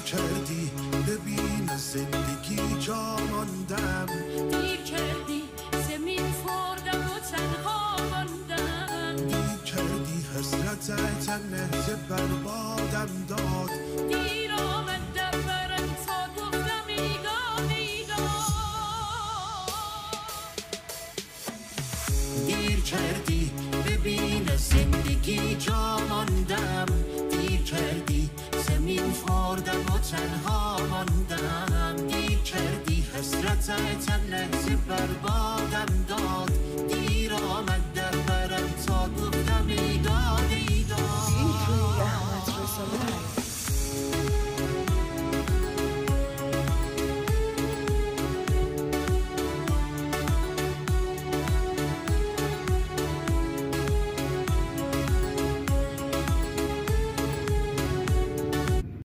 کردی ببین زندگی جا ماندم، دیر کردی زمین خوردم و تنها ماندم، دیر کردی حسرت تنه بربادم داد، دیر آمدم برم تا گفتم ایگا ایگا. دیر کردی ببین زندگی جا ماندم، دیر کردی زمین خوردم و تنها ماندم، دیر کردی حسرت تنه بربادم داد،